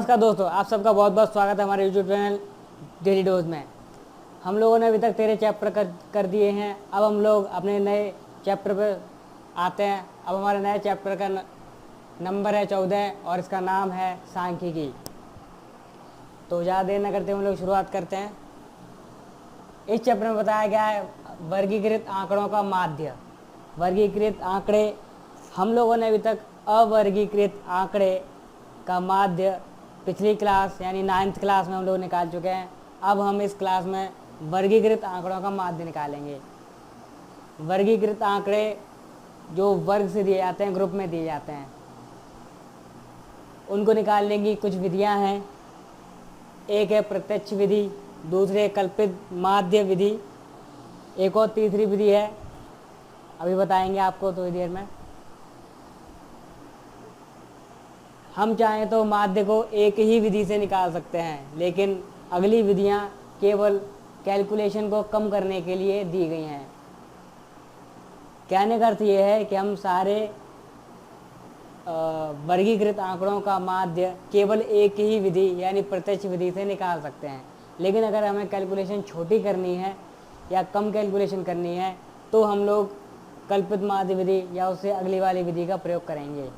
नमस्कार दोस्तों, आप सबका बहुत बहुत स्वागत है हमारे यूट्यूब चैनल डेली डोज में। हम लोगों ने अभी तक 13 चैप्टर कर दिए हैं। अब हम लोग अपने नए चैप्टर पर आते हैं। अब हमारे नए चैप्टर का नंबर है 14 और इसका नाम है सांख्यिकी। तो ज़्यादा देर न करते हम लोग शुरुआत करते हैं। इस चैप्टर में बताया गया है वर्गीकृत आंकड़ों का माध्य। वर्गीकृत आंकड़े, हम लोगों ने अभी तक अवर्गीकृत आंकड़े का माध्य पिछली क्लास यानी 9th क्लास में हम लोग निकाल चुके हैं। अब हम इस क्लास में वर्गीकृत आंकड़ों का माध्य निकालेंगे। वर्गीकृत आंकड़े जो वर्ग से दिए जाते हैं, ग्रुप में दिए जाते हैं, उनको निकालने की कुछ विधियां हैं। एक है प्रत्यक्ष विधि, दूसरी है कल्पित माध्य विधि, एक और तीसरी विधि है, अभी बताएंगे आपको थोड़ी देर में। हम चाहें तो माध्य को एक ही विधि से निकाल सकते हैं, लेकिन अगली विधियां केवल कैलकुलेशन को कम करने के लिए दी गई हैं। कहने का अर्थ ये है कि हम सारे वर्गीकृत आंकड़ों का माध्य केवल एक ही विधि यानी प्रत्यक्ष विधि से निकाल सकते हैं। लेकिन अगर हमें कैलकुलेशन छोटी करनी है या कम कैलकुलेशन करनी है तो हम लोग कल्पित माध्य विधि या उससे अगली वाली विधि का प्रयोग करेंगे।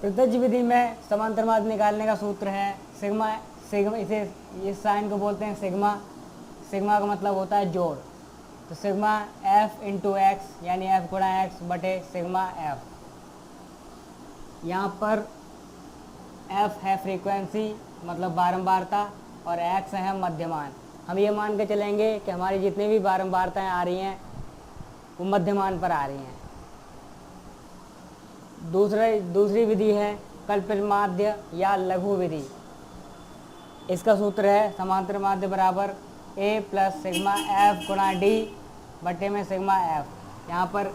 प्रत्यक्ष विधि में समांतर माध्य निकालने का सूत्र है सिग्मा। सिग्मा इसे इस साइन को बोलते हैं सिग्मा। सिग्मा का मतलब होता है जोड़। तो सिग्मा एफ इंटू एक्स यानी एफ गुणा एक्स बटे सिग्मा एफ। यहाँ पर एफ है फ्रीक्वेंसी मतलब बारंबारता और एक्स है मध्यमान। हम ये मान के चलेंगे कि हमारी जितनी भी बारंबारताएँ आ रही हैं वो मध्यमान पर आ रही हैं। दूसरी विधि है कल्पित माध्य या लघु विधि। इसका सूत्र है समांतर माध्य बराबर ए प्लस सिग्मा एफ गुणा डी बटे में सिग्मा एफ। यहाँ पर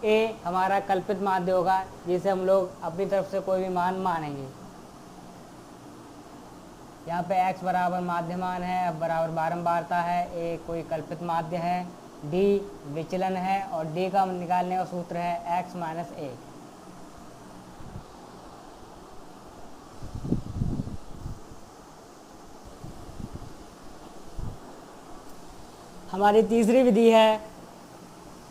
ए हमारा कल्पित माध्य होगा जिसे हम लोग अपनी तरफ से कोई भी मान मानेंगे। यहाँ पे एक्स बराबर माध्यमान है, एफ बराबर बारंबारता है, ए कोई कल्पित माध्य है, डी विचलन है और डी का निकालने का सूत्र है एक्स माइनस ए। हमारी तीसरी विधि है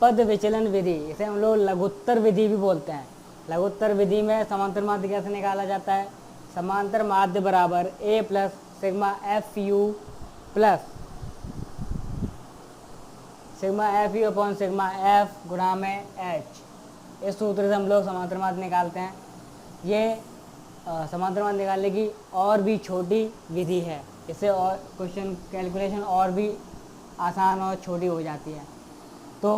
पद विचलन विधि। इसे हम लोग लघुत्तर विधि भी बोलते हैं। लघुत्तर विधि में समांतर माध्य कैसे निकाला जाता है? समांतर माध्य बराबर A plus sigma f u plus sigma f u upon sigma f गुणा में एच। इस सूत्र से हम लोग समांतर माध्य निकालते हैं। ये समांतर माध्य निकालने की और भी छोटी विधि है। इससे और क्वेश्चन कैलकुलेशन और भी आसान और छोटी हो जाती है। तो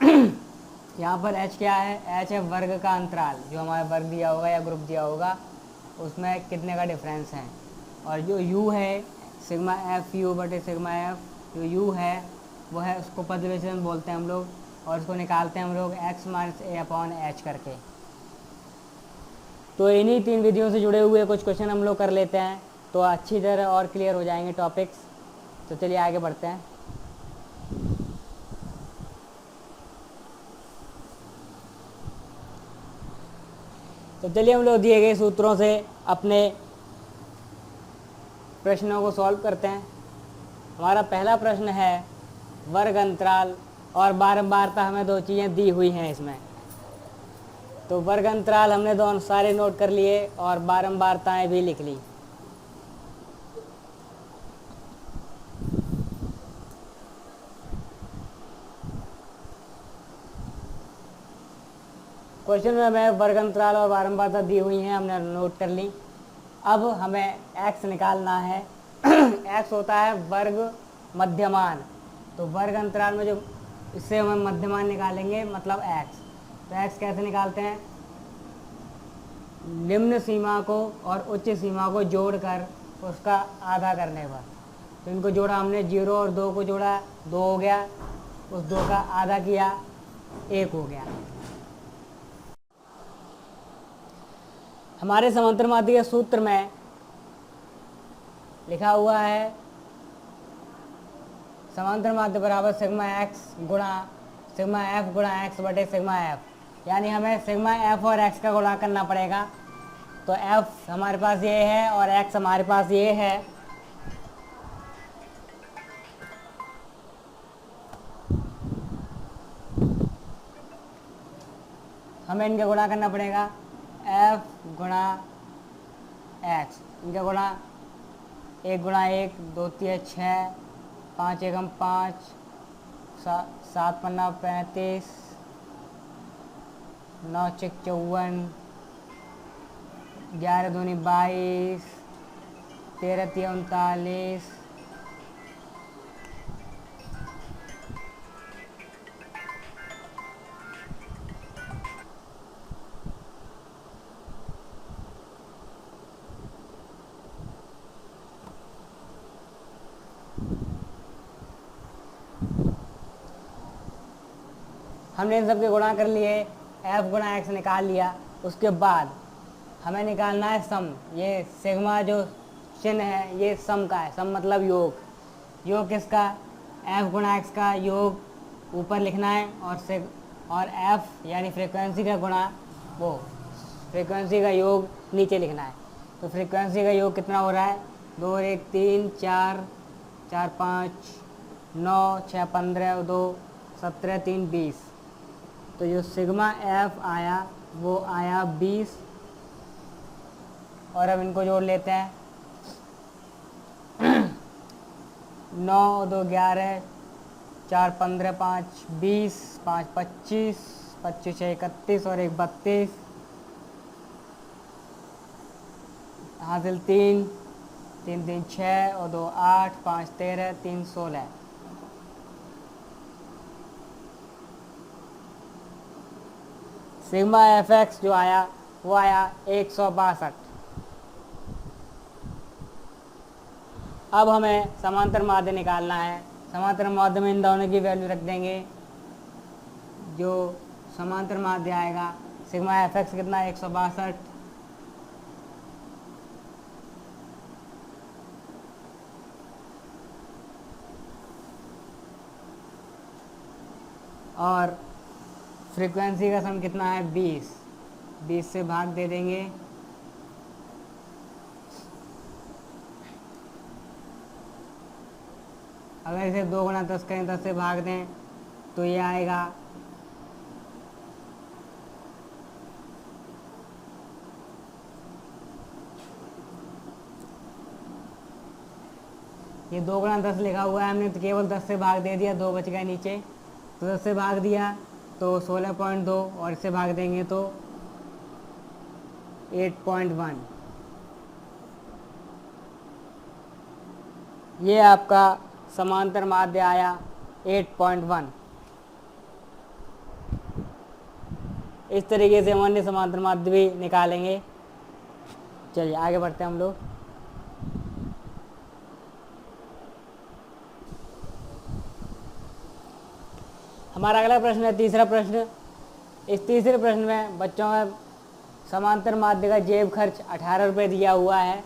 यहाँ पर h क्या है? h है वर्ग का अंतराल, जो हमारा वर्ग दिया होगा या ग्रुप दिया होगा उसमें कितने का डिफरेंस है। और जो u है सिग्मा एफ यू बटे सिग्मा एफ, जो u है वो है उसको पद विचलन बोलते हैं हम लोग, और उसको निकालते हैं हम लोग x माइनस ए अपॉन एच करके। तो इन्हीं तीन विधियों से जुड़े हुए कुछ क्वेश्चन हम लोग कर लेते हैं तो अच्छी तरह और क्लियर हो जाएंगे टॉपिक्स। तो चलिए आगे बढ़ते हैं। तो चलिए हम लोग दिए गए सूत्रों से अपने प्रश्नों को सॉल्व करते हैं। हमारा पहला प्रश्न है वर्ग अंतराल और बारंबारता। हमें दो चीज़ें दी हुई हैं इसमें। तो वर्ग अंतराल हमने दोनों सारे नोट कर लिए और बारंबारताएं भी लिख ली। क्वेश्चन में हमें वर्ग अंतराल और बारंबारता दी हुई हैं, हमने नोट कर ली। अब हमें x निकालना है। x होता है वर्ग मध्यमान। तो वर्ग अंतराल में जो इससे हम मध्यमान निकालेंगे मतलब x। तो x कैसे निकालते हैं? निम्न सीमा को और उच्च सीमा को जोड़कर उसका आधा करने पर। तो इनको जोड़ा हमने, 0 और 2 को जोड़ा, 2 हो गया, उस 2 का आधा किया, 1 हो गया। हमारे समांतर माध्य के सूत्र में लिखा हुआ है समांतर माध्य बराबर सिग्मा एक्स गुणा सिग्मा एफ गुणा एक्स बटे सिग्मा एफ, यानी हमें सिग्मा एफ और एक्स का गुणा करना पड़ेगा। तो एफ हमारे पास ये है और एक्स हमारे पास ये है। हमें इनका गुणा करना पड़ेगा, एफ गुणा एक्स, इनका गुणा 1 गुणा 1 2 3 6, 5 एकम 5, 7 पन्ना 35, 9 चक 54, 11 दूनी 22, 13 तिया 39, हमने इन सब के गुणा कर लिए, एफ गुणा एक्स निकाल लिया। उसके बाद हमें निकालना है सम। ये सिग्मा जो चिन्ह है ये सम का है, सम मतलब योग। योग किसका? एफ गुणा एक्स का योग ऊपर लिखना है और एफ यानी फ्रीक्वेंसी का गुणा वो फ्रीक्वेंसी का योग नीचे लिखना है। तो फ्रीक्वेंसी का योग कितना हो रहा है? 2 1 3 4 4 5 9 6 15 2 17 3 20। तो जो सिग्मा एफ आया वो आया 20। और अब इनको जोड़ लेते हैं। 9 2 11 4 15 5 20 5 25 25 6 31 और 1 32, हासिल 3 3 3 6 और 2 8 5 13 3 16। सिग्मा एफ एक्स जो आया वो आया 162। अब हमें समांतर माध्य निकालना है। समांतर माध्य में इन दोनों की वैल्यू रख देंगे। जो समांतर माध्य आएगा सिग्मा एफ एक्स कितना? 162। और फ्रीक्वेंसी का सम कितना है? 20। 20 से भाग दे देंगे। अगर इसे 2 गुणा 10 करें, 10 से भाग दें तो ये आएगा ये 2 गुणा 10 लिखा हुआ है हमने, तो केवल 10 से भाग दे दिया, 2 बच गया नीचे। तो 10 से भाग दिया तो 16.2 और इससे भाग देंगे तो 8.1। ये आपका समांतर माध्य आया 8.1। इस तरीके से हम अन्य समांतर माध्य भी निकालेंगे। चलिए आगे बढ़ते हैं हम लोग। हमारा अगला प्रश्न है तीसरा प्रश्न। इस तीसरे प्रश्न में बच्चों का समांतर माध्य का जेब खर्च 18 रुपये दिया हुआ है।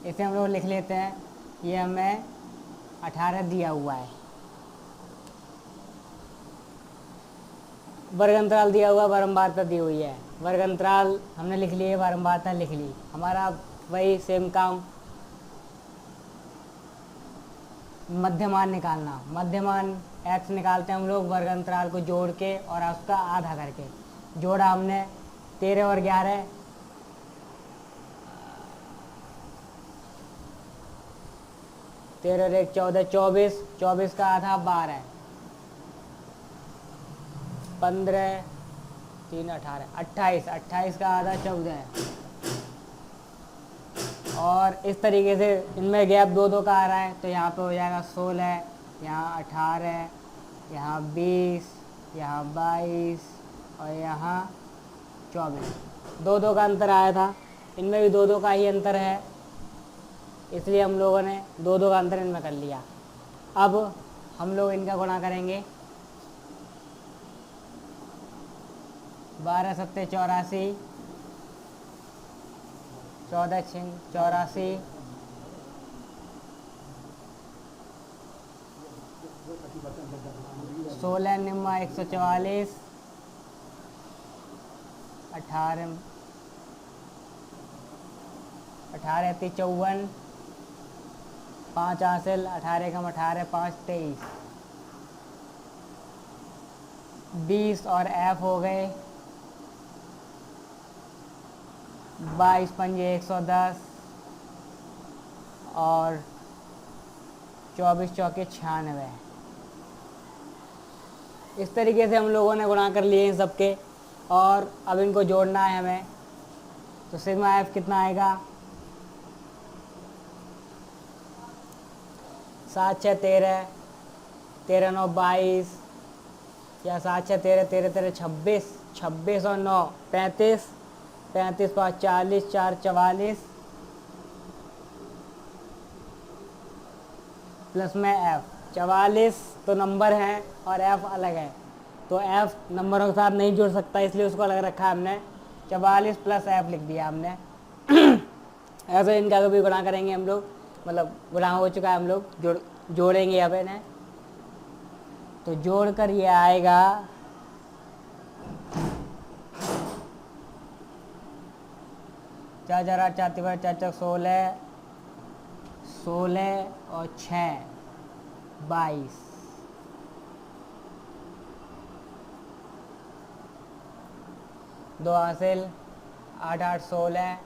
इसे हम लोग लिख लेते हैं। ये हमें 18 दिया हुआ है। वर्ग अंतराल दिया हुआ, बारंबारता दी हुई है। वर्ग अंतराल हमने लिख लिए, बारंबारता लिख ली। हमारा वही सेम काम, मध्यमान निकालना। मध्यमान एक्स निकालते हैं हम लोग वर्ग अंतराल को जोड़ के और उसका आधा करके। जोड़ा हमने 13 और 11, 13 और 1 14, 24, 24 का आधा 12, 15 3 18, 28, 28 का आधा 14। और इस तरीके से इनमें गैप 2 का आ रहा है, तो यहाँ पे हो जाएगा 16, यहाँ 18, यहाँ 20, यहाँ 22 और यहाँ 24। 2 का अंतर आया था, इनमें भी 2 का ही अंतर है, इसलिए हम लोगों ने 2 का अंतर इनमें कर लिया। अब हम लोग इनका गुणा करेंगे। 12 7 84, 14 6 84, 16 निम्मा 144, 18 18 54, 5 हासिल, 18 कम 18, 5 23, 20 और F हो गए, 22 पंजे 110 और 24 चौके 96। इस तरीके से हम लोगों ने गुणा कर लिए इन सबके, और अब इनको जोड़ना है हमें। तो सिग्मा F कितना आएगा, 7 6 13, 13 9 22, या 7 6 13, 13 13 26, 26 और 9 35, 35 5 40, 4 44, प्लस में F 44 तो नंबर है और F अलग है, तो F नंबरों के साथ नहीं जुड़ सकता, इसलिए उसको अलग रखा हमने। 44 प्लस F लिख दिया हमने। ऐसे इनका भी गुणा करेंगे हम लोग, मतलब गुणा हो चुका है, हम लोग जोड़ेंगे अब इन्हें। तो जोड़कर ये आएगा 4 4 8 4 3 4 4 16, 16 और 6 22, 2 हासिल, 8 8 16,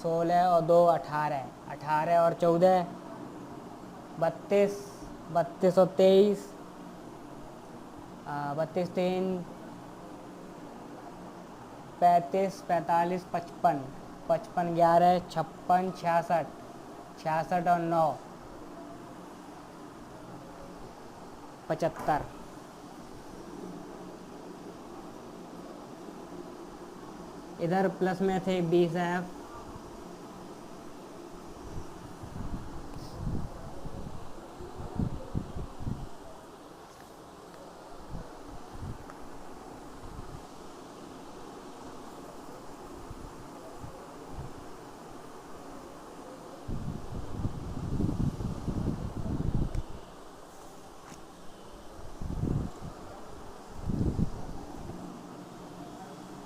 16 और 2 18, 18 और 14 32, 32 और 23, 32 3 35, 45 55, 55 11 56, 66, 66 और 9 75। इधर प्लस में थे 20 F,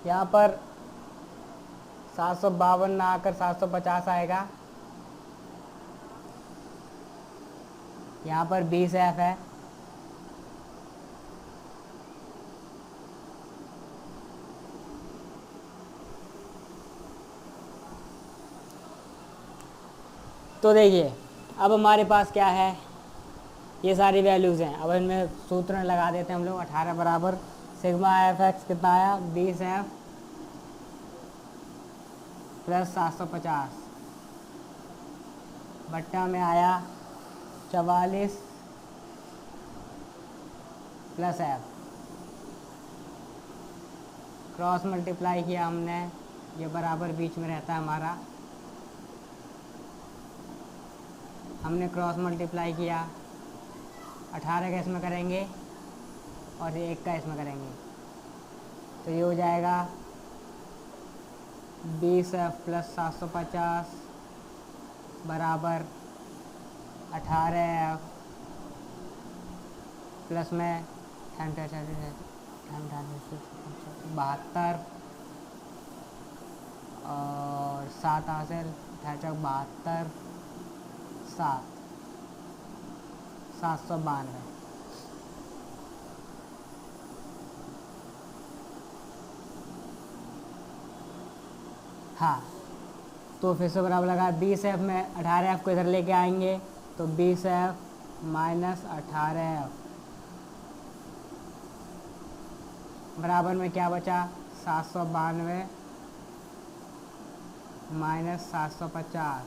यहाँ पर 752 ना आकर 750 आएगा। यहाँ पर 20 F है, तो देखिए अब हमारे पास क्या है, ये सारी वैल्यूज़ हैं। अब इनमें सूत्र लगा देते हैं हम लोग। 18 बराबर सिग्मा Fx कितना आया, 20 F प्लस 750 बट्टा में आया 44 प्लस F, क्रॉस मल्टीप्लाई किया हमने, ये बराबर बीच में रहता है हमारा, हमने क्रॉस मल्टीप्लाई किया, 18 का इसमें करेंगे और ये 1 का इसमें करेंगे, तो ये हो जाएगा 20 F प्लस 750 बराबर 18 F प्लस में 72 और 7 हासिल, 72 7 792। हाँ, तो फिर से बराबर लगा 20 F में 18 F को इधर लेके आएंगे, तो 20 F माइनस 18 F बराबर में क्या बचा, 792 माइनस 750,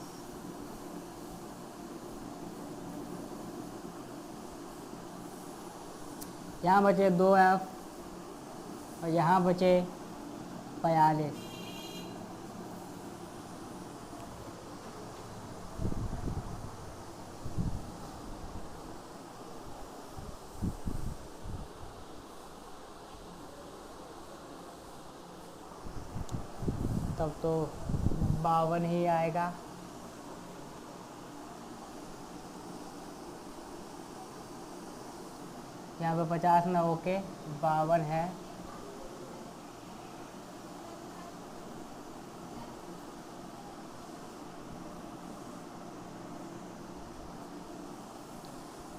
यहाँ बचे 2 F और यहाँ बचे 45। तब तो 52 ही आएगा। यहाँ पे 50 में ओके 52 है।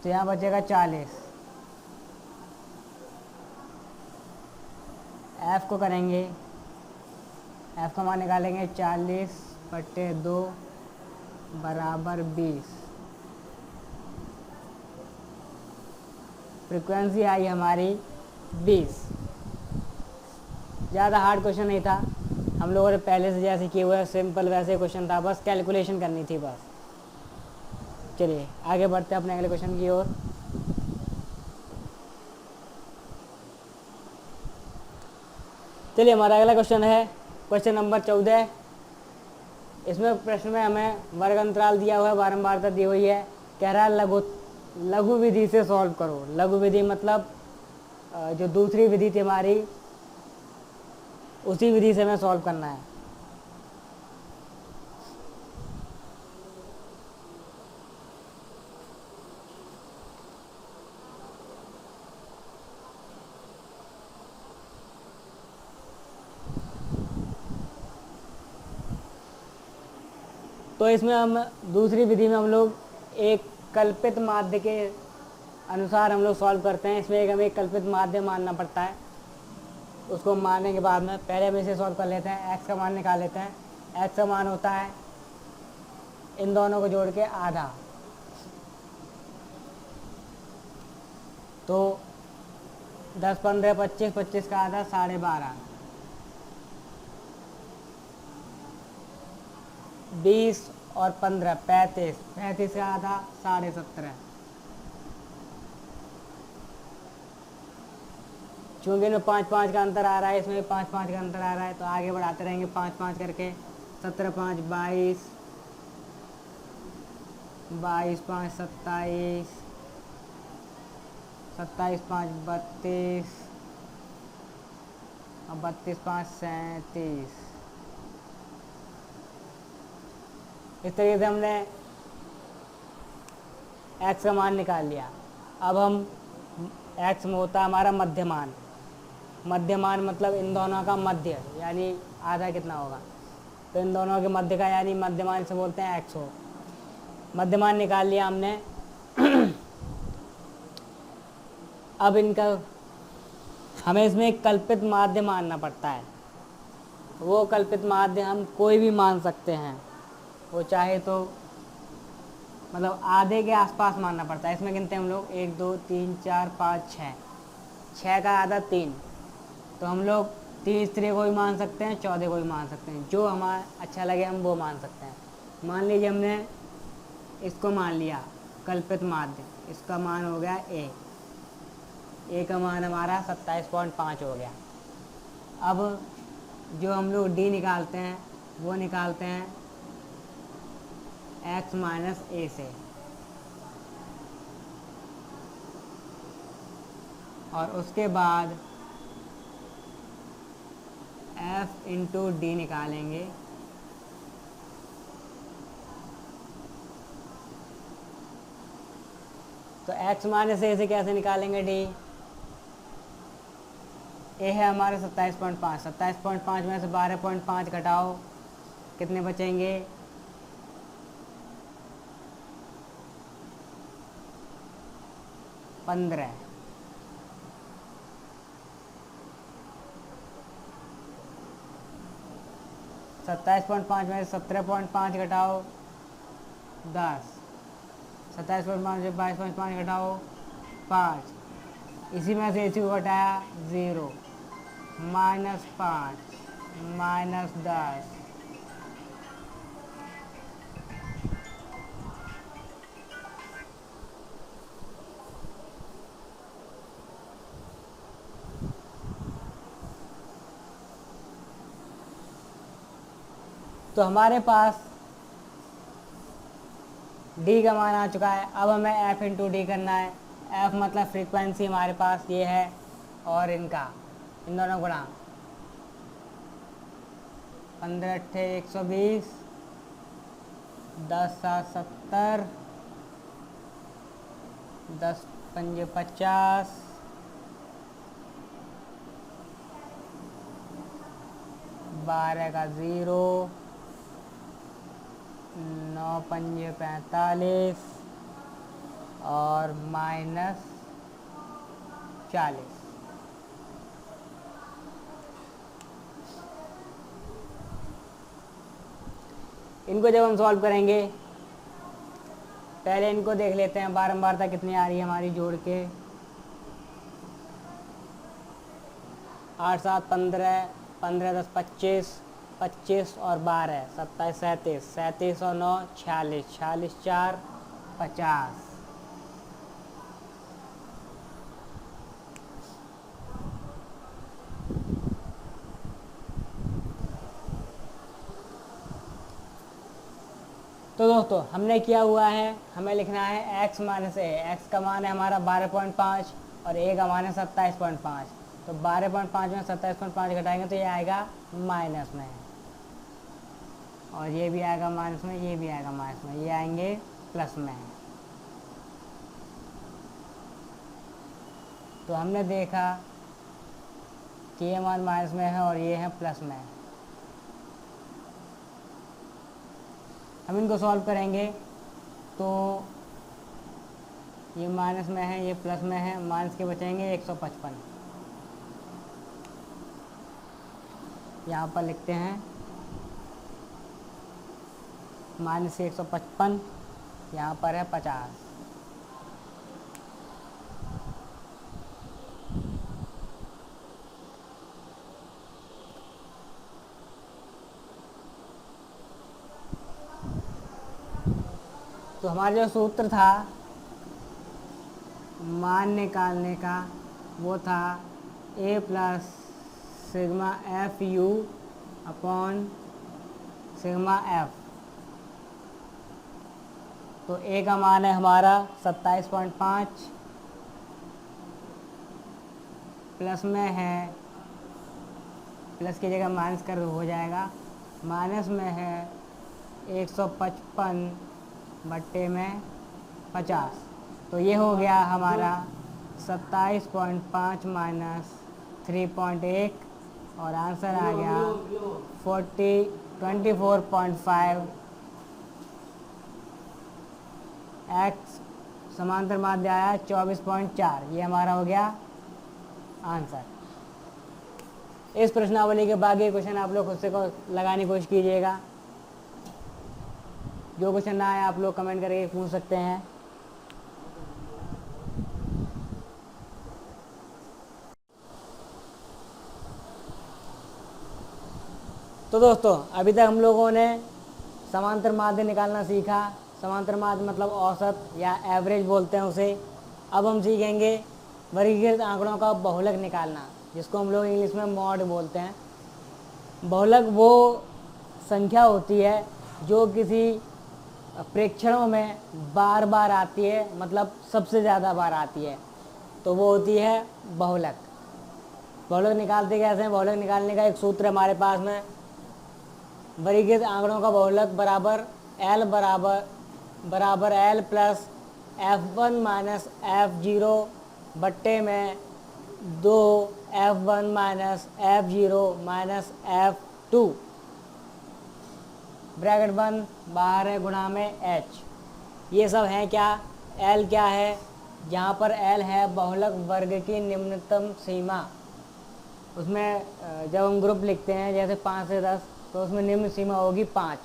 तो यहाँ बचेगा 40। एफ को करेंगे, एफ का मान निकालेंगे 40/2 बराबर 20। फ्रीक्वेंसी आई हमारी 20। ज़्यादा हार्ड क्वेश्चन नहीं था, हम लोगों ने पहले से जैसे किए हुए सिंपल वैसे क्वेश्चन था, बस कैलकुलेशन करनी थी बस। चलिए आगे बढ़ते हैं अपने अगले क्वेश्चन की ओर। चलिए हमारा अगला क्वेश्चन है क्वेश्चन नंबर 14। इसमें प्रश्न में हमें वर्ग अंतराल दिया हुआ है, बारंबारता दी हुई है, कह रहा है लघु विधि से सॉल्व करो। लघु विधि मतलब जो दूसरी विधि थी हमारी, उसी विधि से हमें सॉल्व करना है। तो इसमें हम दूसरी विधि में हम लोग एक कल्पित माध्य के अनुसार हम लोग सॉल्व करते हैं। इसमें हमें एक कल्पित माध्य मानना पड़ता है। उसको मानने के बाद में पहले हम इसे सॉल्व कर लेते हैं। एक्स का मान निकाल लेते हैं। एक्स का मान होता है इन दोनों को जोड़ के आधा, तो 10, 15, 25, 25 का आधा 12.5, 20 और 15 35, 35 का आधा 17.5। चूँकि इनमें 5-5 का अंतर आ रहा है, इसमें 5-5 का अंतर आ रहा है, तो आगे बढ़ाते रहेंगे 5-5 करके। 17, 5, 22, 22, 5, 27, 27, 5, 32 और 32, 5, 37। इस तरीके से हमने x का मान निकाल लिया। अब हम x में होता है हमारा मध्यमान। मध्यमान मतलब इन दोनों का मध्य, यानी आधा कितना होगा, तो इन दोनों के मध्य का यानी मध्यमान से बोलते हैं x हो। मध्यमान निकाल लिया हमने। अब इनका हमें इसमें एक कल्पित माध्य मानना पड़ता है। वो कल्पित माध्य हम कोई भी मान सकते हैं, वो चाहे तो मतलब आधे के आसपास मानना पड़ता है। इसमें गिनते हैं हम लोग 1, 2, 3, 4, 5, 6। 6 का आधा 3, तो हम लोग 30 को भी मान सकते हैं, 14 को भी मान सकते हैं। जो हमारा अच्छा लगे हम वो मान सकते हैं। मान लीजिए हमने इसको मान लिया कल्पित माध्य, इसका मान हो गया ए का मान हमारा 27.5 हो गया। अब जो हम लोग डी निकालते हैं वो निकालते हैं x माइनस ए से, और उसके बाद f इंटू डी निकालेंगे। तो x माइनस ए से कैसे निकालेंगे डी? ए है हमारे 27.5, 27.5 में से 12.5 घटाओ, कितने बचेंगे? 15। सत्ताईस पॉइंट पाँच में 17.5 घटाओ 10, 27.5 से 22.5 घटाओ 5, इसी में से इसी को घटाया 0, -5, -10। तो हमारे पास डी का मान आ चुका है। अब हमें एफ इंटू डी करना है। एफ मतलब फ्रीक्वेंसी हमारे पास ये है, और इनका इन दोनों गुणा 15 8 120, 10 7 70, 10 5 50, 12 का 0, 9 पंजे 45 और -40। इनको जब हम सॉल्व करेंगे, पहले इनको देख लेते हैं बारंबारता कितनी आ रही है हमारी जोड़ के। 8 7 15, 15 10 25, 25 और 12 27 37, 37 और 9 46, 46 4 50। तो दोस्तों हमने किया हुआ है, हमें लिखना है x माइनस ए। एक्स का मान है हमारा 12.5 और ए का मान है 27.5। तो 12.5 में 27.5 घटाएंगे तो ये आएगा माइनस में, और ये भी आएगा माइनस में, ये भी आएगा माइनस में, ये आएंगे प्लस में। तो हमने देखा कि ये मान माइनस में है और ये है प्लस में। हम इनको सॉल्व करेंगे तो ये माइनस में है, ये प्लस में है, माइनस के बचेंगे 155। यहाँ पर लिखते हैं माइनस 155, यहाँ पर है 50। तो हमारा जो सूत्र था मान निकालने का वो था a plus sigma f u upon sigma F. तो a का मान है हमारा 27.5, प्लस में है, प्लस की जगह माइनस कर हो जाएगा, माइनस में है 155 बट्टे में 50। तो ये हो गया हमारा 27.5 माइनस 3.1 और आंसर आ गया 24.5। एक्स समांतर माध्य आया 24.4। ये हमारा हो गया आंसर। इस प्रश्नावली के बाकी क्वेश्चन आप लोग खुद से लगाने की कोशिश कीजिएगा। जो क्वेश्चन ना आए आप लोग कमेंट करके पूछ सकते हैं। तो दोस्तों अभी तक हम लोगों ने समांतर माध्य निकालना सीखा। समांतर माध्य मतलब औसत या एवरेज बोलते हैं उसे। अब हम सीखेंगे वर्गीकृत आंकड़ों का बहुलक निकालना, जिसको हम लोग इंग्लिश में मॉड बोलते हैं। बहुलक वो संख्या होती है जो किसी प्रेक्षणों में बार बार आती है, मतलब सबसे ज़्यादा बार आती है, तो वो होती है बहुलक। बहुलक निकालते कैसे हैं? बहुलक निकालने का एक सूत्र हमारे पास में, वर्गीकृत आंकड़ों का बहुलक बराबर L plus F1 minus F0 बट्टे में 2 F1 minus F0 minus F2 bracket बंद, बाहर है गुणा में H। ये सब है क्या? L क्या है? यहाँ पर L है बहुलक वर्ग की निम्नतम सीमा। उसमें जब हम ग्रुप लिखते हैं जैसे 5 से 10, तो उसमें निम्न सीमा होगी 5।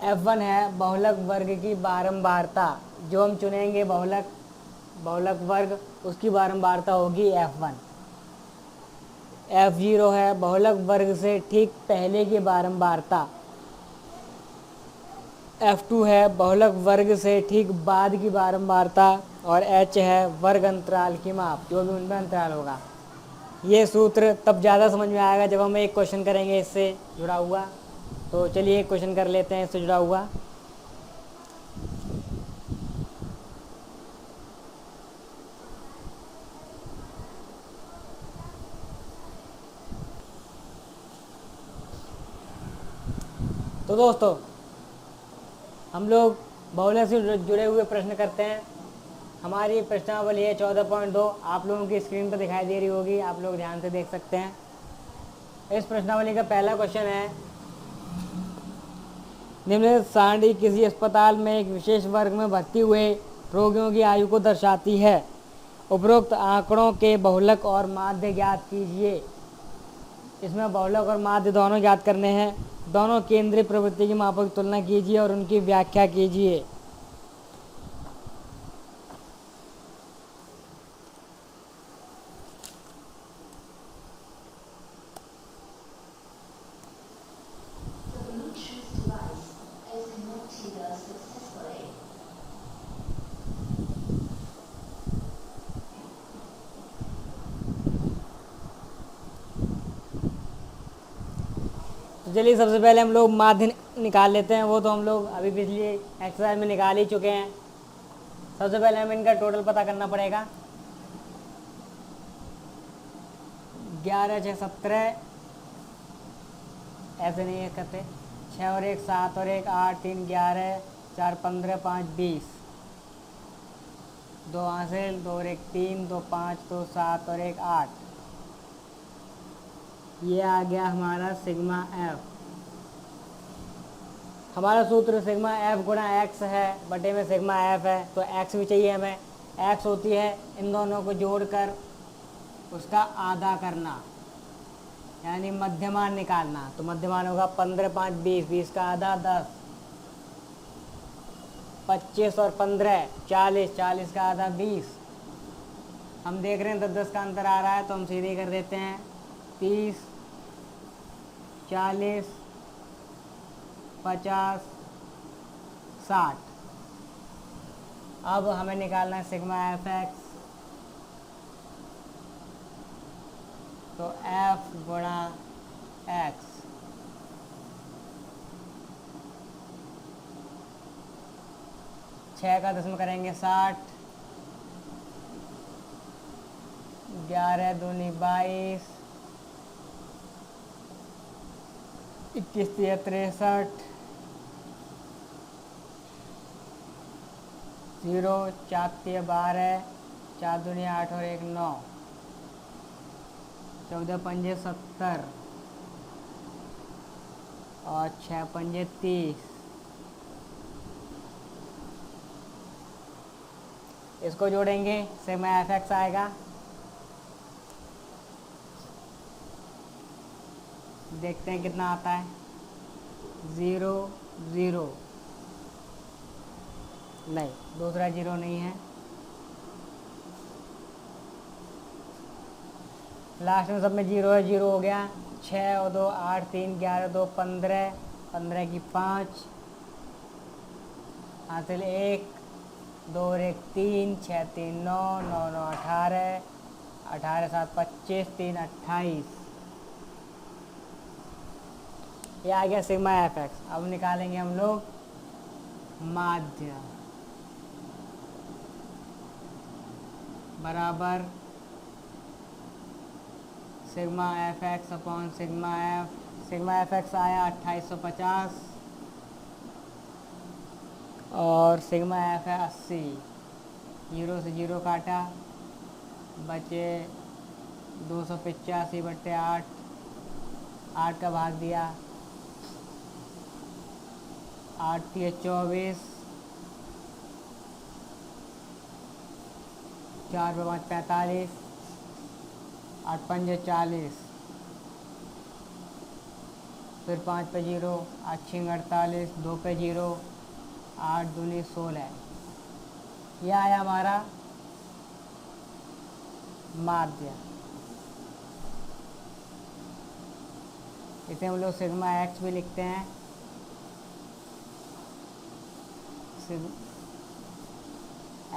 F1 है बहुलक वर्ग की बारंबारता। जो हम चुनेंगे बहुलक वर्ग, उसकी बारंबारता होगी F1। F0 है बहुलक वर्ग से ठीक पहले की बारंबारता। F2 है बहुलक वर्ग से ठीक बाद की बारंबारता। और H है वर्ग अंतराल की माप, जो भी उनमें अंतराल होगा। ये सूत्र तब ज़्यादा समझ में आएगा जब हम एक क्वेश्चन करेंगे इससे जुड़ा हुआ। तो चलिए एक क्वेश्चन कर लेते हैं इससे जुड़ा हुआ। तो दोस्तों हम लोग बहुलक से जुड़े हुए प्रश्न करते हैं। हमारी प्रश्नावली है 14.2। आप लोगों की स्क्रीन पर दिखाई दे रही होगी, आप लोग ध्यान से देख सकते हैं। इस प्रश्नावली का पहला क्वेश्चन है, निम्नलिखित सारणी किसी अस्पताल में एक विशेष वर्ग में भर्ती हुए रोगियों की आयु को दर्शाती है। उपरोक्त आंकड़ों के बहुलक और माध्य ज्ञात कीजिए। इसमें बहुलक और माध्य दोनों ज्ञात करने हैं। दोनों केंद्रीय प्रवृत्ति की मापों की तुलना कीजिए और उनकी व्याख्या कीजिए। तो चलिए सबसे पहले हम लोग माध्य निकाल लेते हैं। वो तो हम लोग अभी पिछली एक्सरसाइज में निकाल ही चुके हैं। सबसे पहले हमें इनका टोटल पता करना पड़ेगा। 11 6 17, ऐसे नहीं है करते। 6 और 1 7 और 1 8 3 11 4 15 5 20, 2 हासिल, 2 और 1 3, 2 5 2 7 और 1 8। ये आ गया हमारा सिग्मा एफ। हमारा सूत्र सिग्मा एफ गुणा एक्स है, बटे में सिग्मा एफ है, तो एक्स भी चाहिए हमें। एक्स होती है इन दोनों को जोड़कर उसका आधा करना, यानी मध्यमान निकालना। तो मध्यमान होगा 15 5 20, 20 का आधा 10, 25 और 15 40, 40 का आधा 20। हम देख रहे हैं 10 10 का अंतर आ रहा है, तो हम सीधे कर देते हैं 30 40 50 60। अब हमें निकालना है सिग्मा एफ एक्स। तो एफ गुणा एक्स, छः का 10 में करेंगे 60, 11 दूनी 22, 21 3 63, 0 4 3 12, 4 दूनी 8 और 1 9, 14 पंजे 70 और 6 पंजे 30। इसको जोड़ेंगे सिग्मा एफ एक्स आएगा। देखते हैं कितना आता है। 0 0, नहीं दूसरा 0 नहीं है, लास्ट में सब में 0 है, 0 हो गया। 6 और 2 8 3 11 2 15, 15 की 5 हासिल 1, 2 और 1 3, 6 3 9, 9 9 18, 18 7 25, 3 28। ये आ गया सिग्मा एफ एक्स। अब निकालेंगे हम लोग माध्य बराबर sigma F x upon sigma F. Sigma F x आया 2850 और सिग्मा एफ है 80। 0 से 0 काटा, बचे 285 बट्टे 8, 8 का भाग दिया, 8 3 24, 4 पे 5 45, 8 पंजे 40, फिर 5 पे 0, 8 6 48, 2 पे 0, 8 दूनी 16। यह आया हमारा माध्य। इसे हम लोग सिग्मा एक्स भी लिखते हैं।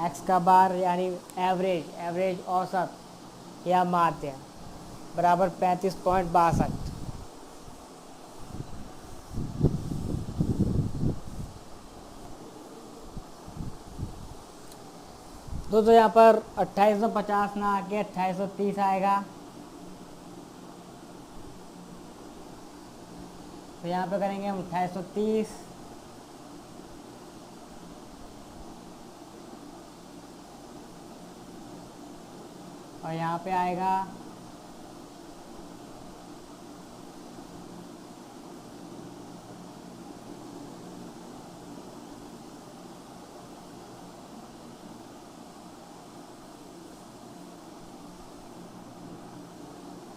एक्स का बार यानी एवरेज, एवरेज औसत या माध्य बराबर 35.62। दोस्तों यहाँ पर 2850 ना आके 2830 आएगा। तो यहाँ पे करेंगे हम 2830, और यहाँ पे आएगा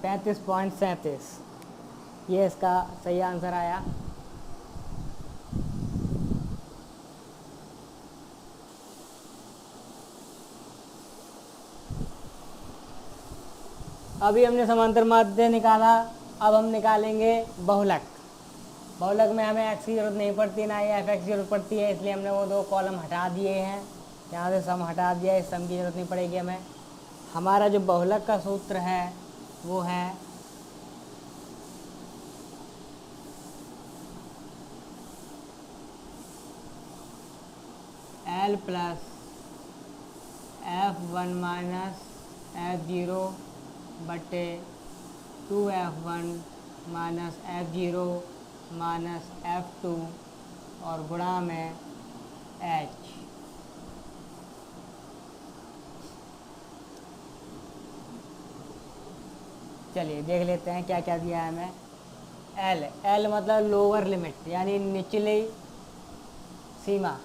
35.37, ये इसका सही आंसर आया। अभी हमने समांतर माध्य निकाला, अब हम निकालेंगे बहुलक। बहुलक में हमें एक्स की जरूरत नहीं पड़ती, ना ही एफ एक्स की जरूरत पड़ती है, इसलिए हमने वो 2 कॉलम हटा दिए हैं। यहाँ से सम हटा दिया, इस सम की जरूरत नहीं पड़ेगी हमें। हमारा जो बहुलक का सूत्र है वो है L plus F1 minus F0 बटे 2F1 minus F0 minus F2 और गुणा में H। चलिए देख लेते हैं क्या क्या दिया है हमें। L मतलब लोअर लिमिट, यानी निचली सीमा,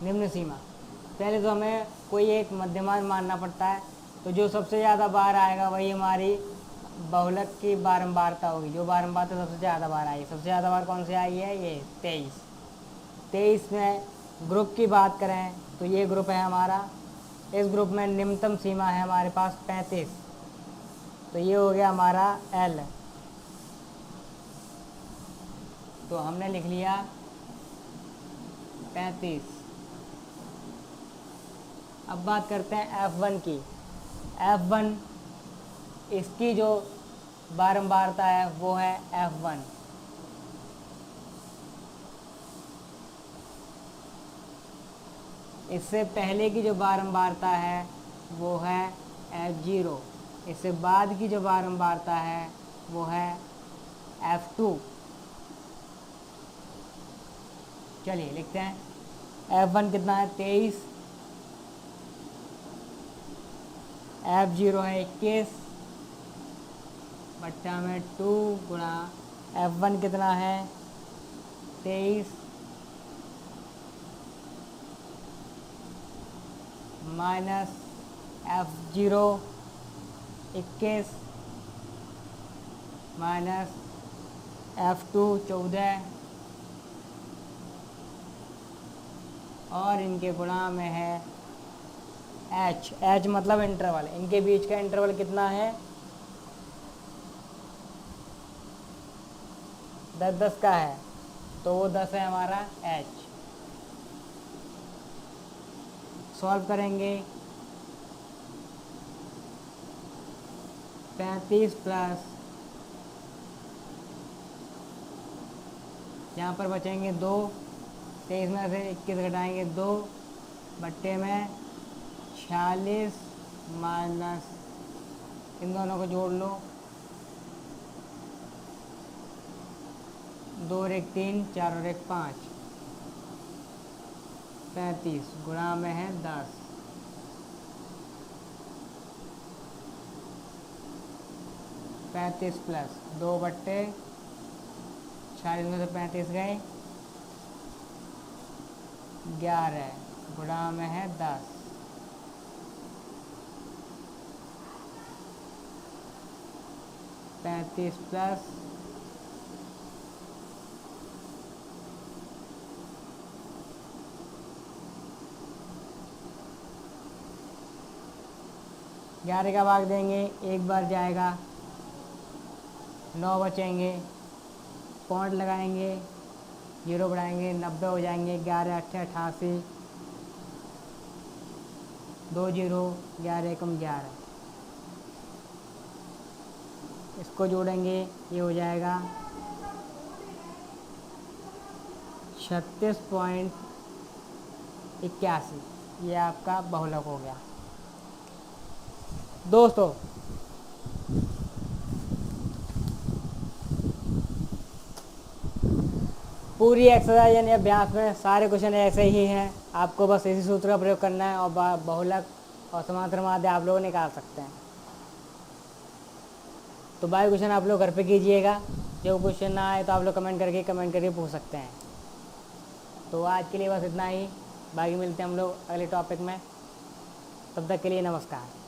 निम्न सीमा। पहले तो हमें कोई एक मध्यमान मानना पड़ता है, तो जो सबसे ज़्यादा बार आएगा वही हमारी बहुलक की बारंबारता होगी। जो बारंबारता सबसे ज़्यादा बार आई, सबसे ज़्यादा बार कौन सी आई है? ये 23 में ग्रुप की बात करें तो ये ग्रुप है हमारा। इस ग्रुप में निम्नतम सीमा है हमारे पास 35, तो ये हो गया हमारा L। तो हमने लिख लिया 35। अब बात करते हैं F1 की। F1 इसकी जो बारंबारता है वो है F1। इससे पहले की जो बारंबारता है वो है F0। इससे बाद की जो बारंबारता है वो है F2। चलिए लिखते हैं। F1 कितना है? 23। F0 है 21 बट्टा में 2 गुणा F1 कितना है? 23 माइनस F0 21 माइनस F2 14 और इनके गुणा में है H मतलब इंटरवल। इनके बीच का इंटरवल कितना है? 10-10 का है, तो वो 10 है हमारा H। सॉल्व करेंगे। 35 प्लस, यहाँ पर बचेंगे 2, 23 में से 21 घटाएंगे 2 बट्टे में 46 माइनस, इन दोनों को जोड़ लो, 2 और 1 3, 4 और 1 5, 35 गुणा में है 10। पैंतीस प्लस 2 बट्टे 46 में से 35 गए, 11 गुणा में है 10। पैंतीस प्लस 11 का भाग देंगे, एक बार जाएगा, 9 बचेंगे, पॉइंट लगाएंगे, 0 बढ़ाएंगे, 90 हो जाएंगे। 11 8 88, 2 0, 11 एकम 11। इसको जोड़ेंगे, ये हो जाएगा 36.81। ये आपका बहुलक हो गया। दोस्तों पूरी एक्सरसाइज यानी अभ्यास में सारे क्वेश्चन ऐसे ही हैं। आपको बस इसी सूत्र का प्रयोग करना है और बहुलक और समांतर माध्य आप लोग निकाल सकते हैं। तो बाकी क्वेश्चन आप लोग घर पे कीजिएगा। जो क्वेश्चन ना आए तो आप लोग कमेंट करके पूछ सकते हैं। तो आज के लिए बस इतना ही, बाकी मिलते हैं हम लोग अगले टॉपिक में। तब तक के लिए नमस्कार।